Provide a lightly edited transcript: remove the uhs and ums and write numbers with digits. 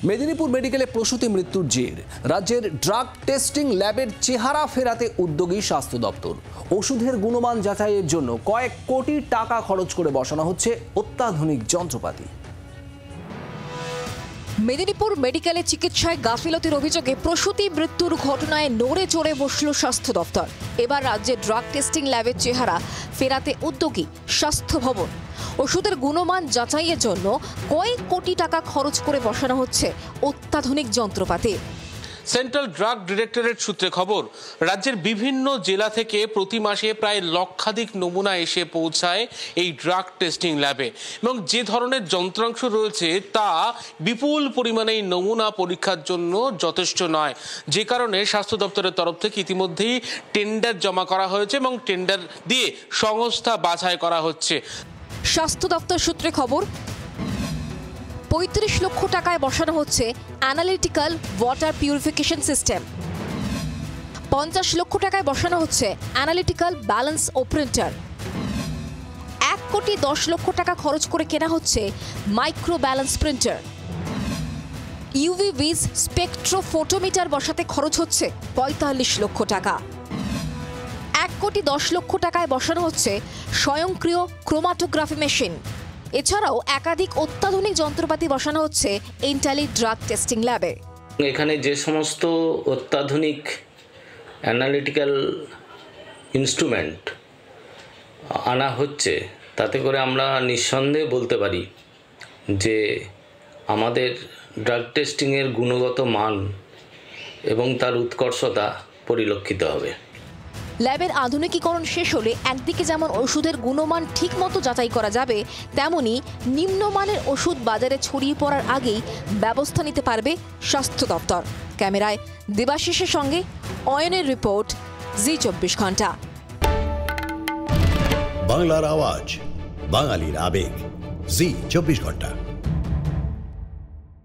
মেদিনীপুর মেডিকেলে প্রসূতি মৃত্যুর জের। রাজ্যের ড্রাগ টেস্টিং ল্যাবের চেহারা ফেরাতে উদ্যোগী স্বাস্থ্য দপ্তর। ওষুধের গুণমান যাচাইয়ের জন্য কয়েক কোটি টাকা খরচ করে বসানো হচ্ছে অত্যাধুনিক যন্ত্রপাতি। মেদিনীপুর মেডিকেলে চিকিৎসায় গাফিলতির অভিযোগে প্রসূতি মৃত্যুর ঘটনায় নড়ে চড়ে বসল স্বাস্থ্য দপ্তর। এবার রাজ্যের ড্রাগ টেস্টিং ল্যাবের চেহারা ফেরাতে উদ্যোগী স্বাস্থ্য ভবন। ওষুধের গুণমান যাচাইয়ের জন্য কয়েক কোটি টাকা খরচ করে বসানো হচ্ছে অত্যাধুনিক যন্ত্রপাতি। সেন্ট্রাল ড্রাগ ডিরেক্টরেট সূত্রে খবর, রাজ্যের বিভিন্ন জেলা থেকে প্রতি মাসে প্রায় লক্ষাধিক নমুনা এসে পৌঁছায় এই ড্রাগ টেস্টিং ল্যাবে, এবং যে ধরনের যন্ত্রাংশ রয়েছে তা বিপুল পরিমাণে এই নমুনা পরীক্ষার জন্য যথেষ্ট নয়। যে কারণে স্বাস্থ্য দপ্তরের তরফ থেকে ইতিমধ্যেই টেন্ডার জমা করা হয়েছে এবং টেন্ডার দিয়ে সংস্থা বাছাই করা হচ্ছে। স্বাস্থ্য দপ্তর সূত্রে খবর, ৩৫ লক্ষ টাকায় বসানো হচ্ছে অ্যানালিটিক্যাল ওয়াটার পিউরিফিকেশন সিস্টেম। ৫০ লক্ষ টাকায় বসানো হচ্ছে অ্যানালিটিক্যাল ব্যালেন্স ও প্রিন্টার। ১,১০ লক্ষ টাকা খরচ করে কেনা হচ্ছে micro balance printer. UV vis spectrophotometer বসাতে খরচ হচ্ছে ৪৫ লক্ষ টাকা। ১,১০ লক্ষ টাকায় বসানো হচ্ছে স্বয়ংক্রিয় ক্রোমাটোগ্রাফি মেশিন। এছাড়াও একাধিক অত্যাধুনিক যন্ত্রপাতি বসানো হচ্ছে ইন্টালি ড্রাগ টেস্টিং ল্যাবে। এখানে যে সমস্ত অত্যাধুনিক অ্যানালিটিক্যাল ইনস্ট্রুমেন্ট আনা হচ্ছে, তাতে করে আমরা নিঃসন্দেহে বলতে পারি যে আমাদের ড্রাগ টেস্টিংয়ের গুণগত মান এবং তার উৎকর্ষতা পরিলক্ষিত হবে। ল্যাবের আধুনিকীকরণ শেষ হলে একদিকে যেমন ওষুধের গুণমান ঠিকমতো যাচাই করা যাবে, তেমনি নিম্নমানের ওষুধ বাজারে ছড়িয়ে পড়ার আগেই ব্যবস্থা নিতে পারবে স্বাস্থ্য দপ্তর। ক্যামেরায় দেবাশিসের সঙ্গে অয়নের রিপোর্ট, জি24 ঘন্টা। বাংলার আওয়াজ, বাঙালির আবেগ, জি24 ঘন্টা।